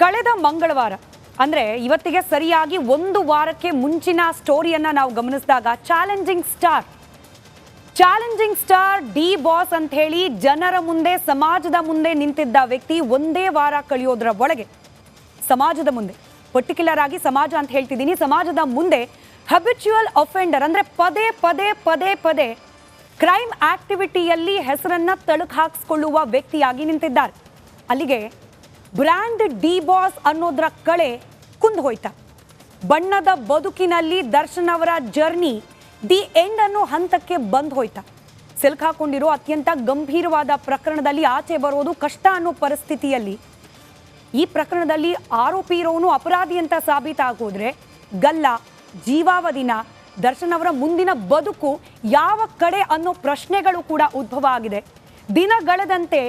ಕಳೆದ ಮಂಗಳವಾರ ಅಂದ್ರೆ ಇವತ್ತಿಗೆ ಸರಿಯಾಗಿ ಒಂದು ವಾರಕ್ಕೆ ಮುಂಚಿನ ಸ್ಟೋರಿಯನ್ನ ನಾವು ಗಮನಿಸಿದಾಗ ಚಾಲೆಂಜಿಂಗ್ ಸ್ಟಾರ್ ಡಿ ಬಾಸ್ ಅಂತ ಹೇಳಿ ಜನರ ಮುಂದೆ ಸಮಾಜದ ಮುಂದೆ ನಿಂತಿದ್ದ ವ್ಯಕ್ತಿ ಒಂದೇ ವಾರ ಕಳೆಯೋದ್ರ ಒಳಗೆ ಸಮಾಜದ ಮುಂದೆ ಪರ್ಟಿಕ್ಯುಲರ್ ಆಗಿ ಸಮಾಜ ಅಂತ ಹೇಳ್ತಿದ್ದೀನಿ ಸಮಾಜದ ಮುಂದೆ ಹ್ಯಾಬಿಚುವಲ್ ಅಫೆಂಡರ್ ಅಂದ್ರೆ ಪದೇ ಕ್ರೈಮ್ ಆಕ್ಟಿವಿಟಿಯಲ್ಲಿ ಹೆಸರನ್ನ ತಳುಕು ಹಾಕಿಸಿಕೊಳ್ಳುವ ವ್ಯಕ್ತಿಯಾಗಿ ನಿಂತಿದ್ದಾರೆ. ಅಲ್ಲಿಗೆ ಬ್ರ್ಯಾಂಡ್ ಡಿ ಬಾಸ್ ಅನ್ನೋದ್ರ ಕಳೆ ಕುಂದು ಹೋಯ್ತಾ. ಬಣ್ಣದ ಬದುಕಿನಲ್ಲಿ ದರ್ಶನ್ ಅವರ ಜರ್ನಿ ದಿ ಎಂಡ್ ಅನ್ನೋ ಹಂತಕ್ಕೆ ಬಂದು ಹೋಯ್ತಾ. ಸಿಲುಕಾಕೊಂಡಿರೋ ಅತ್ಯಂತ ಗಂಭೀರವಾದ ಪ್ರಕರಣದಲ್ಲಿ ಆಚೆ ಬರೋದು ಕಷ್ಟ ಅನ್ನೋ ಪರಿಸ್ಥಿತಿಯಲ್ಲಿ ಈ ಪ್ರಕರಣದಲ್ಲಿ ಆರೋಪಿ ಇರೋನು ಅಪರಾಧಿ ಅಂತ ಸಾಬೀತಾಗೋದ್ರೆ ಗಲ್ಲ ಜೀವಾವಧಿನ ದರ್ಶನ್ ಅವರ ಮುಂದಿನ ಬದುಕು ಯಾವ ಕಡೆ ಅನ್ನೋ ಪ್ರಶ್ನೆಗಳು ಕೂಡ ಉದ್ಭವ ಆಗಿದೆ. ದಿನಗಳೆದಂತೆ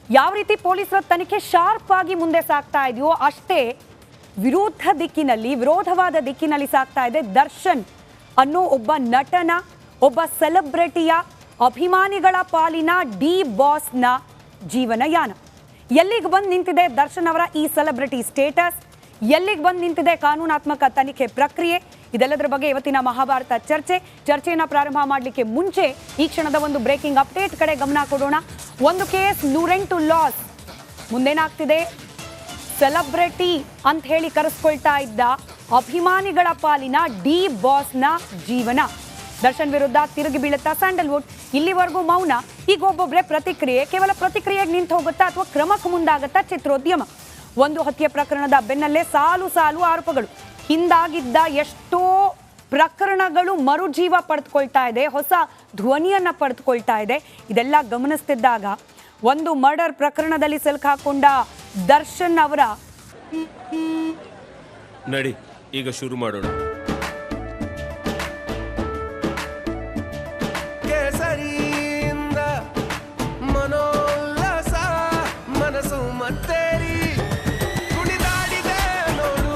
ಯಾವ ರೀತಿ ಪೊಲೀಸರ ತನಿಖೆ ಶಾರ್ಪ್ ಆಗಿ ಮುಂದೆ ಸಾಗ್ತಾ ಇದೆಯೋ ಅಷ್ಟೇ ವಿರೋಧವಾದ ದಿಕ್ಕಿನಲ್ಲಿ ಸಾಗ್ತಾ ಇದೆ ದರ್ಶನ್ ಅನ್ನೋ ಒಬ್ಬ ನಟನ ಒಬ್ಬ ಸೆಲೆಬ್ರಿಟಿಯ ಅಭಿಮಾನಿಗಳ ಪಾಲಿನ ಡಿ ಬಾಸ್ನ ಜೀವನಯಾನ. ಎಲ್ಲಿಗೆ ಬಂದು ನಿಂತಿದೆ ದರ್ಶನ್ ಅವರ ಈ ಸೆಲೆಬ್ರಿಟಿ ಸ್ಟೇಟಸ್, ಎಲ್ಲಿಗೆ ಬಂದು ನಿಂತಿದೆ ಕಾನೂನಾತ್ಮಕ ತನಿಖೆ ಪ್ರಕ್ರಿಯೆ, ಇದೆಲ್ಲದರ ಬಗ್ಗೆ ಇವತ್ತಿನ ಮಹಾಭಾರತ ಚರ್ಚೆಯನ್ನು ಪ್ರಾರಂಭ ಮಾಡಲಿಕ್ಕೆ ಮುಂಚೆ ಈ ಕ್ಷಣದ ಒಂದು ಬ್ರೇಕಿಂಗ್ ಅಪ್ಡೇಟ್ ಕಡೆ ಗಮನ ಕೊಡೋಣ. ಒಂದು ಕೇಸ್ 108 ಲಾಸ್. ಮುಂದೇನಾಗ್ತಿದೆ? ಸೆಲೆಬ್ರಿಟಿ ಅಂತ ಹೇಳಿ ಕರೆಸ್ಕೊಳ್ತಾ ಇದ್ದ ಅಭಿಮಾನಿಗಳ ಪಾಲಿನ ಡಿ ಬಾಸ್ನ ಜೀವನ. ದರ್ಶನ್ ವಿರುದ್ಧ ತಿರುಗಿ ಬೀಳುತ್ತಾ ಸ್ಯಾಂಡಲ್ವುಡ್. ಇಲ್ಲಿವರೆಗೂ ಮೌನ, ಈಗ ಒಬ್ಬೊಬ್ಬರೇ ಪ್ರತಿಕ್ರಿಯೆ. ಕೇವಲ ಪ್ರತಿಕ್ರಿಯೆಗೆ ನಿಂತು ಹೋಗುತ್ತಾ ಅಥವಾ ಕ್ರಮಕ್ಕೆ ಮುಂದಾಗುತ್ತಾ ಚಿತ್ರೋದ್ಯಮ. ಒಂದು ಹತ್ಯೆ ಪ್ರಕರಣದ ಬೆನ್ನಲ್ಲೇ ಸಾಲು ಆರೋಪಗಳು. ಹಿಂದಾಗಿದ್ದ ಎಷ್ಟೋ ಪ್ರಕರಣಗಳು ಮರುಜೀವ ಪಡೆದುಕೊಳ್ತಾ ಇದೆ, ಹೊಸ ಧ್ವನಿಯನ್ನ ಪಡೆದುಕೊಳ್ತಾ ಇದೆ. ಇದೆಲ್ಲ ಗಮನಿಸ್ತಿದ್ದಾಗ ಒಂದು ಮರ್ಡರ್ ಪ್ರಕರಣದಲ್ಲಿ ಸಿಲುಕಾಕೊಂಡ ದರ್ಶನ್ ಅವರ ನಡಿ ಈಗ ಶುರು ಮಾಡೋಣ. ಕೇಸರಿಯಿಂದ ಮನೋಲ್ಲಾಸ ಮನಸ್ಸು ಮತ್ತೇರಿ ಕುಣಿದಾಡಿದೆ ನೋಡು,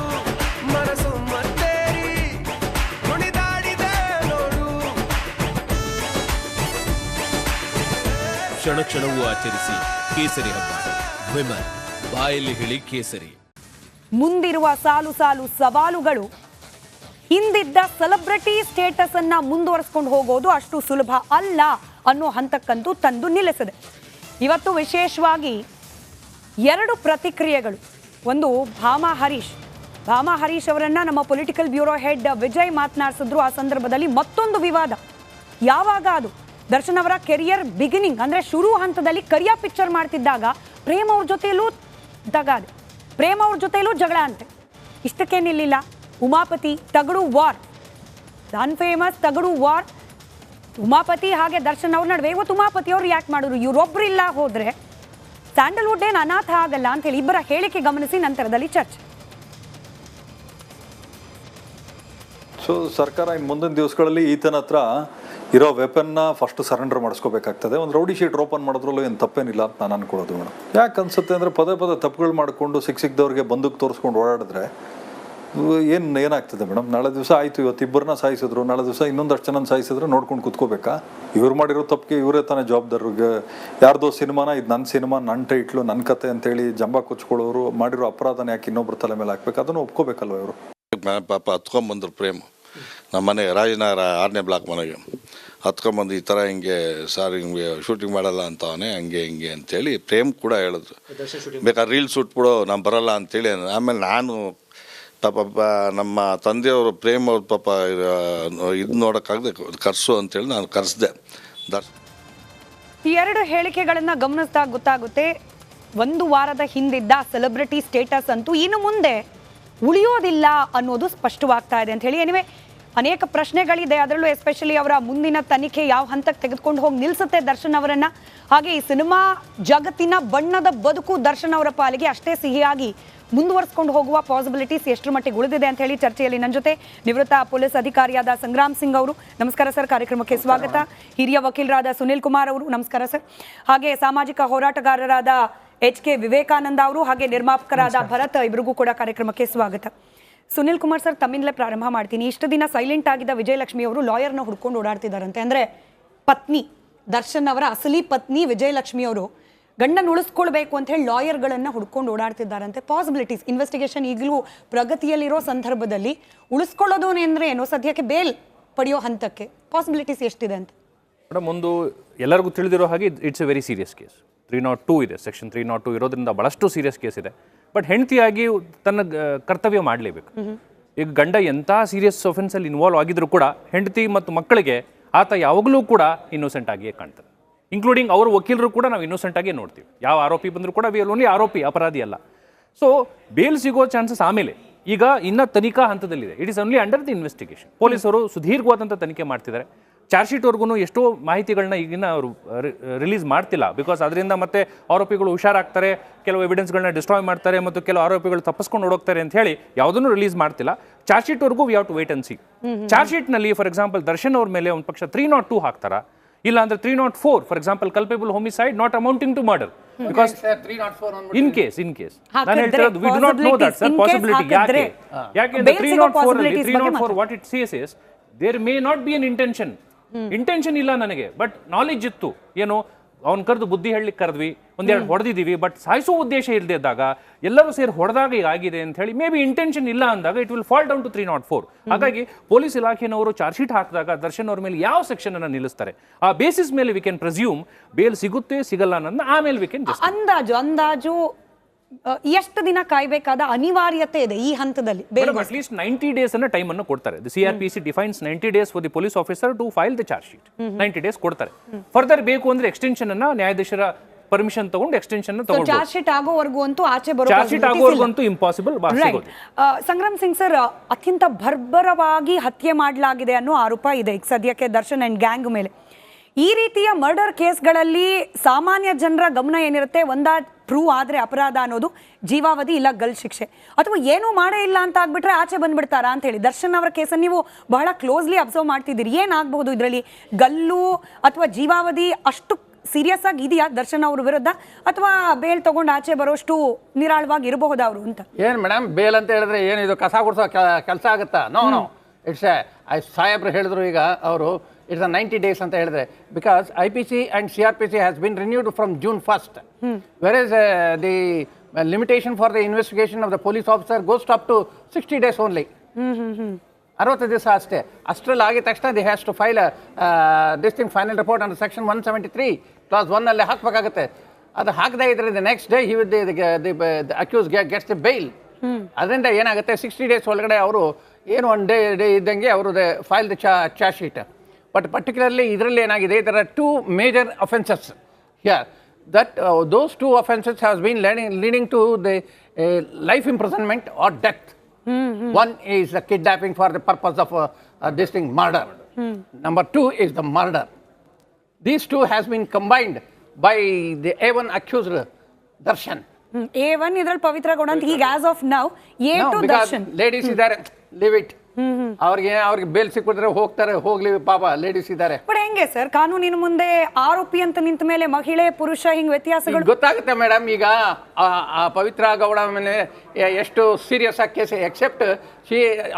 ಮನಸ್ಸು ಮತ್ತೇರಿ ಕುಣಿದಾಡಿದೆ ನೋಡು. ಕ್ಷಣ ಕ್ಷಣವೂ ಆಚರಿಸಿ ಕೇಸರಿ ಹಬ್ಬ. ವಿಮಲ್ ಬಾಯಲ್ಲಿ ಹೇಳಿ ಕೇಸರಿ. ಮುಂದಿರುವ ಸಾಲು ಸವಾಲುಗಳು ಹಿಂದಿದ್ದ ಸೆಲೆಬ್ರಿಟಿ ಸ್ಟೇಟಸ್ ಅನ್ನ ಮುಂದುವರಿಸಿಕೊಂಡು ಹೋಗೋದು ಅಷ್ಟು ಸುಲಭ ಅಲ್ಲ ಅನ್ನೋ ಹಂತಕ್ಕಂತೂ ತಂದು ನಿಲ್ಲಿಸಿದೆ. ಇವತ್ತು ವಿಶೇಷವಾಗಿ 2 ಪ್ರತಿಕ್ರಿಯೆಗಳು. ಒಂದು ಭಾಮಾ ಹರೀಶ್ ಅವರನ್ನ ನಮ್ಮ ಪೊಲಿಟಿಕಲ್ ಬ್ಯೂರೋ ಹೆಡ್ ವಿಜಯ್ ಮಾತನಾಡಿಸಿದ್ರು. ಆ ಸಂದರ್ಭದಲ್ಲಿ ಮತ್ತೊಂದು ವಿವಾದ. ಯಾವಾಗ ಅದು ದರ್ಶನ್ ಅವರ ಕೆರಿಯರ್ ಬಿಗಿನಿಂಗ್ ಅಂದ್ರೆ ಶುರು ಹಂತದಲ್ಲಿ ಕರಿಯ ಪಿಕ್ಚರ್ ಮಾಡ್ತಿದ್ದಾಗ ಪ್ರೇಮ್ ಅವ್ರ ಜೊತೆಲೂ ಜಗಳ ಅಂತೆ. ಇಷ್ಟಕ್ಕೆ ನಿಲ್ಲಿಲ್ಲ. ಉಮಾಪತಿ ತಗಡು ವಾರ್, ಅನ್ಫೇಮಸ್ ತಗಡು ವಾರ್. ಉಮಾಪತಿ ಹಾಗೆ ದರ್ಶನ್ ಅವ್ರ ನಡುವೆ ಇವತ್ತು ಉಮಾಪತಿ ಅವ್ರು ಯಾಕೆ ಮಾಡಿದ್ರು? ಇವರೊಬ್ರು ಇಲ್ಲ ಹೋದ್ರೆ ಸ್ಯಾಂಡಲ್ವುಡ್ ಏನು ಅನಾಥ ಆಗಲ್ಲ ಅಂತ ಹೇಳಿ ಇಬ್ಬರ ಹೇಳಿಕೆ ಗಮನಿಸಿ ನಂತರದಲ್ಲಿ ಚರ್ಚೆ. ಸೊ ಸರ್ಕಾರ ಇನ್ನು ಮುಂದಿನ ದಿವಸಗಳಲ್ಲಿ ಈತನ ಹತ್ರ ಇರೋ ವೆಪನ್ನ ಫಸ್ಟ್ ಸರೆಂಡರ್ ಮಾಡಿಸ್ಕೋಬೇಕಾಗ್ತದೆ. ಒಂದು ರೌಡಿ ಶೀಟ್ ಓಪನ್ ಮಾಡೋದ್ರಲ್ಲೂ ಏನು ತಪ್ಪೇನಿಲ್ಲ ಅಂತ ನಾನು ಅನ್ಕೊಳ್ಳೋದು ಮೇಡಮ್. ಯಾಕೆ ಅನ್ಸುತ್ತೆ ಅಂದರೆ ಪದೇ ತಪ್ಪುಗಳು ಮಾಡಿಕೊಂಡು ಸಿಕ್ಕಿದವ್ರಿಗೆ ಬಂದೂಕು ತೋರಿಸ್ಕೊಂಡು ಓಡಾಡಿದ್ರೆ ಏನಾಗ್ತದೆ ಮೇಡಮ್? ನಾಳೆ ದಿವಸ ಆಯಿತು, ಇವತ್ತು ಇಬ್ಬರನ್ನ ಸಾಯಿಸಿದ್ರು, ನಾಳೆ ದಿವಸ ಇನ್ನೊಂದಷ್ಟು ಜನ ಸಾಯಿಸಿದ್ರೆ ನೋಡ್ಕೊಂಡು ಕುತ್ಕೋಬೇಕಾ? ಇವ್ರು ಮಾಡಿರೋ ತಪ್ಪಿಗೆ ಇವರೇ ತಾನೇ ಜವಾಬ್ದಾರಿಗೆ. ಯಾರ್ದೋ ಸಿನಿಮಾನ ಇದು ನನ್ನ ಸಿನಿಮಾ, ನನ್ನ ಟೈಟ್ಲು, ನನ್ನ ಕತೆ ಅಂತೇಳಿ ಜಂಬ ಕುಚ್ಕೊಳ್ಳೋರು ಮಾಡಿರೋ ಅಪರಾಧನ ಯಾಕೆ ಇನ್ನೊಬ್ರು ತಲೆ ಮೇಲೆ ಹಾಕ್ಬೇಕು? ಅದನ್ನು ಒಪ್ಕೋಬೇಕಲ್ವ ಇವರು? ಪಾಪ ಹತ್ಕೊಂಬಂದ್ರು ಪ್ರೇಮ್ ನಮ್ಮ ಮನೆ ರಾಜನಗರ 6ನೇ ಬ್ಲಾಕ್ ಮನೆಗೆ ಹತ್ಕೊಂಬಂದು ಈ ಥರ ಹಿಂಗೆ ಸಾರ್ ಹಿಂಗೆ ಶೂಟಿಂಗ್ ಮಾಡಲ್ಲ ಅಂತವನೇ ಹಿಂಗೆ ಅಂತೇಳಿ ಪ್ರೇಮ್ ಕೂಡ ಹೇಳಿದ್ರು. ಬೇಕಾದ್ರೆ ರೀಲ್ಸ್ ಸುಟ್ಬಿಡೋ ನಾನು ಬರಲ್ಲ ಅಂತೇಳಿ. ಆಮೇಲೆ ನಾನು ಪಾಪ ನಮ್ಮ ತಂದೆಯವರು ಪ್ರೇಮ್ ಅವ್ರ ಪಾಪ ಇದು ನೋಡೋಕ್ಕಾಗದೆ ಕರ್ಸು ಅಂತೇಳಿ ನಾನು ಕರೆಸ್ದೆ. ಈ 2 ಹೇಳಿಕೆಗಳನ್ನು ಗಮನಿಸಿದಾಗ ಗೊತ್ತಾಗುತ್ತೆ ಒಂದು ವಾರದ ಹಿಂದಿದ್ದ ಸೆಲೆಬ್ರಿಟಿ ಸ್ಟೇಟಸ್ ಅಂತೂ ಇನ್ನು ಮುಂದೆ ಉಳಿಯೋದಿಲ್ಲ ಅನ್ನೋದು ಸ್ಪಷ್ಟವಾಗ್ತಾ ಇದೆ ಅಂತ ಹೇಳಿ. ಎನಿವೆ ಅನೇಕ ಪ್ರಶ್ನೆಗಳಿದೆ, ಅದರಲ್ಲೂ ಎಸ್ಪೆಷಲಿ ಅವರ ಮುಂದಿನ ತನಿಖೆ ಯಾವ ಹಂತಕ್ಕೆ ತೆಗೆದುಕೊಂಡು ಹೋಗಿ ನಿಲ್ಲಿಸುತ್ತೆ ದರ್ಶನ್ ಅವರನ್ನ. ಹಾಗೆ ಈ ಸಿನಿಮಾ ಜಗತ್ತಿನ ಬಣ್ಣದ ಬದುಕು ದರ್ಶನ್ ಅವರ ಪಾಲಿಗೆ ಅಷ್ಟೇ ಸಿಹಿಯಾಗಿ ಮುಂದುವರಿಸಿಕೊಂಡು ಹೋಗುವ ಪಾಸಿಬಿಲಿಟೀಸ್ ಎಷ್ಟರ ಮಟ್ಟಿಗೆ ಉಳಿದಿದೆ ಅಂತ ಹೇಳಿ ಚರ್ಚೆಯಲ್ಲಿ ನನ್ನ ಜೊತೆ ನಿವೃತ್ತ ಪೊಲೀಸ್ ಅಧಿಕಾರಿಯಾದ ಸಂಗ್ರಾಮ್ ಸಿಂಗ್ ಅವರು, ನಮಸ್ಕಾರ ಸರ್, ಕಾರ್ಯಕ್ರಮಕ್ಕೆ ಸ್ವಾಗತ. ಹಿರಿಯ ವಕೀಲರಾದ ಸುನಿಲ್ ಕುಮಾರ್ ಅವರು, ನಮಸ್ಕಾರ ಸರ್. ಹಾಗೆ ಸಾಮಾಜಿಕ ಹೋರಾಟಗಾರರಾದ HK ವಿವೇಕಾನಂದ ಅವರು, ಹಾಗೆ ನಿರ್ಮಾಪಕರಾದ ಭರತ್, ಇಬ್ಬರಿಗೂ ಕೂಡ ಕಾರ್ಯಕ್ರಮಕ್ಕೆ ಸ್ವಾಗತ. ಸುನಿಲ್ ಕುಮಾರ್ ಸರ್, ತಮ್ಮಿಂದಲೇ ಪ್ರಾರಂಭ ಮಾಡ್ತೀನಿ. ಇಷ್ಟು ದಿನ ಸೈಲೆಂಟ್ ಆಗಿದ್ದ ವಿಜಯಲಕ್ಷ್ಮಿ ಅವರು ಲಾಯರ್ನ ಹುಡ್ಕೊಂಡು ಓಡಾಡ್ತಿದ್ದಾರಂತೆ. ಅಂದರೆ ಪತ್ನಿ ದರ್ಶನ್ ಅವರ ಅಸಲಿ ಪತ್ನಿ ವಿಜಯಲಕ್ಷ್ಮಿ ಅವರು ಗಂಡನ ಉಳಿಸ್ಕೊಳ್ಬೇಕು ಅಂತ ಹೇಳಿ ಲಾಯರ್ಗಳನ್ನ ಹುಡ್ಕೊಂಡು ಓಡಾಡ್ತಿದ್ದಾರಂತೆ. ಪಾಸಿಬಿಲಿಟೀಸ್ ಇನ್ವೆಸ್ಟಿಗೇಷನ್ ಈಗಲೂ ಪ್ರಗತಿಯಲ್ಲಿರೋ ಸಂದರ್ಭದಲ್ಲಿ ಉಳಿಸ್ಕೊಳ್ಳೋದು ಅಂದ್ರೆ ಏನೋ ಸದ್ಯಕ್ಕೆ ಬೇಲ್ ಪಡೆಯೋ ಹಂತಕ್ಕೆ ಪಾಸಿಬಿಲಿಟೀಸ್ ಎಷ್ಟಿದೆ ಅಂತ? ಮೇಡಮ್, ಒಂದು ಎಲ್ಲರಿಗೂ ತಿಳಿದಿರೋ ಹಾಗೆ it's A very serious case. 302 ಇದೆ, ಸೆಕ್ಷನ್ 302 ಇರೋದ್ರಿಂದ ಭಾಳಷ್ಟು ಸೀರಿಯಸ್ ಕೇಸ್ ಇದೆ. ಬಟ್ ಹೆಂಡತಿಯಾಗಿ ತನ್ನ ಕರ್ತವ್ಯ ಮಾಡಲೇಬೇಕು. ಈಗ ಗಂಡ ಎಂಥ ಸೀರಿಯಸ್ ಒಫೆನ್ಸಲ್ಲಿ ಇನ್ವಾಲ್ವ್ ಆಗಿದ್ರು ಕೂಡ ಹೆಂಡತಿ ಮತ್ತು ಮಕ್ಕಳಿಗೆ ಆತ ಯಾವಾಗಲೂ ಕೂಡ ಇನ್ನೋಸೆಂಟ್ ಆಗಿಯೇ ಕಾಣ್ತಾರೆ. ಇನ್ಕ್ಲೂಡಿಂಗ್ ಅವ್ರ ವಕೀಲರು ಕೂಡ ನಾವು ಇನ್ನೋಸೆಂಟ್ ಆಗಿಯೇ ನೋಡ್ತೀವಿ. ಯಾವ ಆರೋಪಿ ಬಂದರೂ ಕೂಡ ವಿ ಆರ್ ಓನ್ಲಿ ಆರೋಪಿ, ಅಪರಾಧಿ ಅಲ್ಲ. ಸೊ ಬೇಲ್ ಸಿಗೋ ಚಾನ್ಸಸ್ ಆಮೇಲೆ. ಈಗ ಇನ್ನು ತನಿಖಾ ಹಂತದಲ್ಲಿದೆ. It is only under the investigation. ಪೊಲೀಸರು ಸುದೀರ್ಘವಾದಂಥ ತನಿಖೆ ಮಾಡ್ತಿದ್ದಾರೆ. ಚಾರ್ಜ್ ಶೀಟ್ವರೆಗೂ ಎಷ್ಟೋ ಮಾಹಿತಿಗಳನ್ನ ಈಗಿನ ಅವರು ರಿಲೀಸ್ ಮಾಡ್ತಿಲ್ಲ. ಬಿಕಾಸ್ ಅದರಿಂದ ಮತ್ತೆ ಆರೋಪಿಗಳು ಹುಷಾರಾಗ್ತಾರೆ, ಕೆಲವು ಎವಿಡೆನ್ಸ್ಗಳನ್ನ ಡಿಸ್ಟ್ರಾಯ್ ಮಾಡ್ತಾರೆ ಮತ್ತು ಕೆಲವು ಆರೋಪಿಗಳು ತಪ್ಪಿಸ್ಕೊಂಡು ಓಡೋಗ್ತಾರೆ ಅಂತ ಹೇಳಿ ಯಾವುದನ್ನು ರಿಲೀಸ್ ಮಾಡ್ತಿಲ್ಲ. ಚಾರ್ಜ್ ಶೀಟ್ವರೆಗೂ we have to wait and see. Charge ಶೀಟ್ನಲ್ಲಿ ಫಾರ್ ಎಕ್ಸಾಂಪಲ್ ದರ್ಶನ್ ಅವ್ರ ಮೇಲೆ ಒಂದು ಪಕ್ಷ 302 ಹಾಕ್ತಾರಾ, ಇಲ್ಲ ಅಂದ್ರೆ 304 for example culpable homicide not amounting to murder. Because in case ನಾನು ಹೇಳ್ತಿರೋದು we do not know that sir possibility. ಯಾಕೆ 304 what it says is there may not be an intention ಇಲ್ಲ ನನಗೆ, ಬಟ್ ನಾಲೆಜ್ ಇತ್ತು. ಏನು ಅವ್ನು ಕರೆದು ಬುದ್ಧಿ ಹೇಳಲಿಕ್ಕೆ ಕರೆದ್ವಿ, ಒಂದೆರಡು ಹೊಡೆದಿದ್ದೀವಿ, ಬಟ್ ಸಾಯಿಸೋ ಉದ್ದೇಶ ಇಲ್ಲದೆ ಇದ್ದಾಗ ಎಲ್ಲರೂ ಸೇರಿ ಹೊಡೆದಾಗ ಈಗ ಆಗಿದೆ ಅಂತ ಹೇಳಿ ಮೇ ಬಿ ಇಂಟೆನ್ಷನ್ ಇಲ್ಲ ಅಂದಾಗ it will fall down to 304. ಹಾಗಾಗಿ ಪೊಲೀಸ್ ಇಲಾಖೆನವರು ಚಾರ್ಜ್ ಶೀಟ್ ಹಾಕಿದಾಗ ದರ್ಶನ್ ಅವ್ರ ಮೇಲೆ ಯಾವ ಸೆಕ್ಷನ್ ಅನ್ನು ನಿಲ್ಲಿಸ್ತಾರೆ ಆ ಬೇಸಿಸ್ ಮೇಲೆ ವಿ ಕ್ಯಾನ್ ಪ್ರೆಸ್ಯೂಮ್ ಬೇಲ್ ಸಿಗುತ್ತೆ ಸಿಗಲ್ಲ ಅನ್ನೋದನ್ನ ಆಮೇಲೆ ವಿ ಕ್ಯಾನ್ ಅಂದಾಜು ಎಷ್ಟು ದಿನ ಕಾಯ್ಬೇಕಾದ ಅನಿವಾರ್ಯತೆ ಇದೆ ಈ ಹಂತದಲ್ಲಿ? ಅಟ್ಲೀಸ್ಟ್ 90 days ಅನ್ನ ಟೈಮ್ ಅನ್ನು ಕೊಡ್ತಾರೆ. The CRPC defines 90 days for the police officer to file the charge sheet. 90 days ಕೊಡ್ತಾರೆ. ಫರ್ದರ್ ಬೇಕು ಅಂದ್ರೆ ಎಕ್ಸ್ಟೆನ್ಷನ್ ಅನ್ನ ನ್ಯಾಯಾಧೀಶರ ಪರ್ಮಿಷನ್ ತಗೊಂಡು ಎಕ್ಸ್ಟೆನ್ಷನ್ ತಗೊಂಡು ಚಾರ್ಜ್ ಶೀಟ್ ಆಗೋವರೆಗೂ ಅಂತೂ ಆಚೆ ಬರೋ ಚಾರ್ಜ್ ಶೀಟ್ ಆಗೋವರೆಗೂ ಅಂತೂ ಇಂಪಾಸಿಬಲ್. ಸಂಗ್ರಾಮ್ ಸಿಂಗ್ ಸರ್, ಅತ್ಯಂತ ಬರ್ಬರವಾಗಿ ಹತ್ಯೆ ಮಾಡಲಾಗಿದೆ ಅನ್ನೋ ಆರೋಪ ಇದೆ ಈಗ ಸದ್ಯಕ್ಕೆ ದರ್ಶನ್ ಅಂಡ್ ಗ್ಯಾಂಗ್ ಮೇಲೆ. ಈ ರೀತಿಯ ಮರ್ಡರ್ ಕೇಸ್ಗಳಲ್ಲಿ ಸಾಮಾನ್ಯ ಜನರ ಗಮನ ಏನಿರುತ್ತೆ, ಪ್ರೂವ್ ಆದರೆ ಅಪರಾಧ ಅನ್ನೋದು ಜೀವಾವಧಿ ಇಲ್ಲ ಗಲ್ ಶಿಕ್ಷೆ, ಅಥವಾ ಏನೂ ಮಾಡೇ ಇಲ್ಲ ಅಂತ ಆಗ್ಬಿಟ್ರೆ ಆಚೆ ಬಂದ್ಬಿಡ್ತಾರಾ ಅಂತ ಹೇಳಿ. ದರ್ಶನ್ ಅವರ ಕೇಸನ್ನು ನೀವು ಬಹಳ ಕ್ಲೋಸ್ಲಿ ಅಬ್ಸರ್ವ್ ಮಾಡ್ತಿದ್ದೀರಿ. ಏನಾಗಬಹುದು ಇದರಲ್ಲಿ? ಗಲ್ಲು ಅಥವಾ ಜೀವಾವಧಿ ಅಷ್ಟು ಸೀರಿಯಸ್ ಆಗಿ ಇದೆಯಾ ದರ್ಶನ್ ಅವ್ರ ವಿರುದ್ಧ, ಅಥವಾ ಬೇಲ್ ತಗೊಂಡು ಆಚೆ ಬರೋಷ್ಟು ನಿರಾಳವಾಗಿ ಇರಬಹುದಾ ಅವರು ಅಂತ? ಏನು ಮೇಡಮ್, ಬೇಲ್ ಅಂತ ಹೇಳಿದ್ರೆ ಏನಿದು ಕಸ ಗುಡಿಸೋ ಕೆಲಸ ಆಗುತ್ತಾ? ನೋ ಇಟ್ಸ್ ಸಾಹೇಬ್ರು ಹೇಳಿದ್ರು ಈಗ ಅವರು ಇಟ್ಸ್ 90 days ಅಂತ ಹೇಳಿದ್ರೆ, because IPC and CRPC has been renewed from June 1st, whereas the limitation for the investigation of the police officer goes up to 60 days only. 60 ದಿವಸ ಅಷ್ಟೇ. ಅಷ್ಟರಲ್ಲಿ ಆಗಿದ ತಕ್ಷಣ the has to file this thing final report under section 173 clause 1 ಅಲ್ಲೇ ಹಾಕಬೇಕಾಗುತ್ತೆ. ಅದು ಹಾಕದೇ ಇದ್ರೆ the next day he will the accuse gets the bail. ಅದರಿಂದ ಏನಾಗುತ್ತೆ, 60 days ಒಳಗಡೆ ಅವರು ಏನು ಒನ್ ಡೇ ಇದ್ದಂಗೆ ಅವರು file the charge sheet. But particularly ಇದರಲ್ಲಿ ಏನಾಗಿದೆ, there are two major offences here that those two offences has been leading to the life imprisonment or death. One is the kidnapping for the purpose of this thing murder. Number 2 is the murder. These two has been combined by the A1 accused Darshan. A1 ಇದ್ರಲ್ಲಿ ಪವಿತ್ರ ಗೌಡ ಅಂತ ಈಗ as of now A2 Darshan. Ladies ಇದ್ದಾರೆ, leave it. ಅವ್ರಿಗೆ bale ಸಿಕ್ಕಿದ್ರೆ ಹೋಗ್ತಾರೆ, ಹೋಗ್ಲಿ ಪಾಪ, ladies ಇದ್ದಾರೆ. ಬಟ್ ಹೆಂಗೆ ಸರ್ ಕಾನೂನಿನ ಮುಂದೆ ಆರೋಪಿ ಅಂತ ನಿಂತ ಮೇಲೆ ಮಹಿಳೆ ಪುರುಷ ಹಿಂಗ್ ವ್ಯತ್ಯಾಸಗಳು ಗೊತ್ತಾಗುತ್ತೆ ಮೇಡಮ್. ಈಗ ಪವಿತ್ರ ಗೌಡ ಮೇಲೆ ಎಷ್ಟು ಸೀರಿಯಸ್ ಆಗಿ ಕೇಸ್, ಎಕ್ಸೆಪ್ಟ್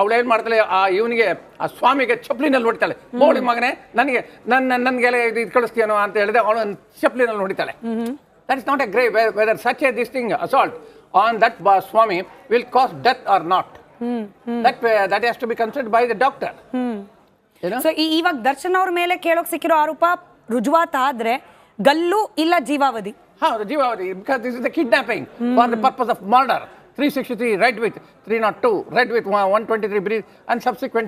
ಅವಳೇನ್ ಮಾಡ್ತಾಳೆ, ಇವನಿಗೆ ಆ ಸ್ವಾಮಿಗೆ ಚಪ್ಪಲಿನಲ್ಲಿ ಹೊಡಿತಾಳೆ. ಹೋಳಿ ಮಗನೇ, ನನ್ಗೆಲ್ಲ ಇದು ಕಳಿಸ್ತೀನೋ ಅಂತ ಹೇಳಿದೆ, ಅವಳು ಚಪ್ಪಲಿನಲ್ಲಿ ಹೊಡಿತಾಳೆ. That is not a grave whether such a this thing assault on that swami will cause death or not. That has to be considered by the doctor. So ಇವಾಗ ದರ್ಶನ್ ಅವ್ರ ಮೇಲೆ ಕೇಳೋಕ್ ಸಿಕ್ಕಿರೋ ಆರೋಪ ರುಜುವಾತ್ ಆದ್ರೆ ಗಲ್ಲು ಇಲ್ಲ ಜೀವಾವಧಿ. ಹೌದು, ಜೀವಾವಧಿ, because this is the kidnapping for the purpose of murder. 363 right with 302 right with 123 breach and subsequent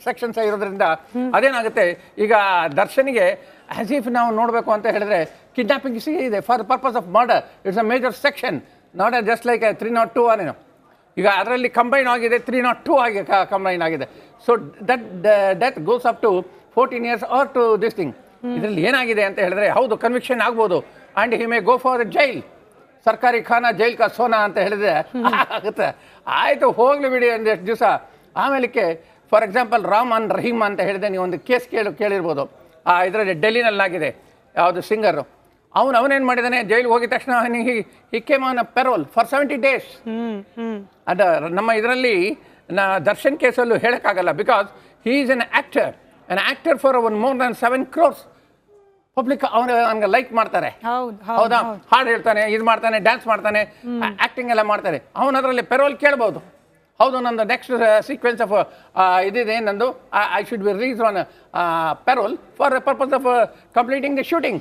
sections ಇರೋದ್ರಿಂದ ಅದೇನಾಗುತ್ತೆ, ಈಗ ದರ್ಶನಿಗೆ ಆಸ್ ಇಫ್ ನಾವು ನೋಡಬೇಕು ಅಂತ ಹೇಳಿದ್ರೆ ಕಿಡ್ನಾಪಿಂಗ್ ಇದೆ for the purpose of murder. It's a major section, not just like 302 ಅನ್ನೇನು. ಈಗ ಅದರಲ್ಲಿ ಕಂಬೈನ್ ಆಗಿದೆ, 302 ಆಗಿ ಕಂಬೈನ್ ಆಗಿದೆ. So that death goes up to 14 years or to this thing. ಇದರಲ್ಲಿ ಏನಾಗಿದೆ ಅಂತ ಹೇಳಿದ್ರೆ, ಹೌದು ಕನ್ವಿಕ್ಷನ್ ಆಗ್ಬೋದು and he may go for jail. ಸರ್ಕಾರಿ ಖಾನಾ ಜೈಲ್ ಕಾ ಸೋನಾ ಅಂತ ಹೇಳಿದ್ರೆ ಆಗುತ್ತೆ. ಆಯಿತು, ಹೋಗ್ಲಿ ಬಿಡಿ ಒಂದೆಷ್ಟು ದಿವಸ. ಆಮೇಲಕ್ಕೆ ಫಾರ್ ಎಕ್ಸಾಂಪಲ್ ರಾಮ್ ಅನ್ ರಹೀಮ್ ಅಂತ ಹೇಳಿದೆ, ನೀವು ಒಂದು ಕೇಸ್ ಕೇಳಿರ್ಬೋದು. ಇದರಲ್ಲಿ ಡೆಲ್ಲಿನಲ್ಲಾಗಿದೆ, ಯಾವುದು ಸಿಂಗರು. ಅವನೇನು ಮಾಡಿದ್ದಾನೆ, ಜೈಲಿಗೆ ಹೋಗಿದ ತಕ್ಷಣ he came on a parole for 70 days. ಅದು ನಮ್ಮ ಇದರಲ್ಲಿ ದರ್ಶನ್ ಕೇಸಲ್ಲೂ ಹೇಳೋಕ್ಕಾಗಲ್ಲ, because he is an actor for one more than 7 crores. Public ಅವ್ನಿಗೆ ಲೈಕ್ ಮಾಡ್ತಾರೆ. ಹೌದು, ಹೌದಾ? ಹಾಡು ಹೇಳ್ತಾನೆ, ಇದು ಮಾಡ್ತಾನೆ, ಡ್ಯಾನ್ಸ್ ಮಾಡ್ತಾನೆ, ಆಕ್ಟಿಂಗ್ ಎಲ್ಲ ಮಾಡ್ತಾರೆ. ಅವನ ಅದರಲ್ಲಿ ಪೆರೋಲ್ ಕೇಳ್ಬೋದು. ಹೌದು, ನಂದು ನೆಕ್ಸ್ಟ್ ಸೀಕ್ವೆನ್ಸ್ ಆಫ್ ಇದಿದೆ, ನಂದು I should be release on parole for the purpose of completing the shooting.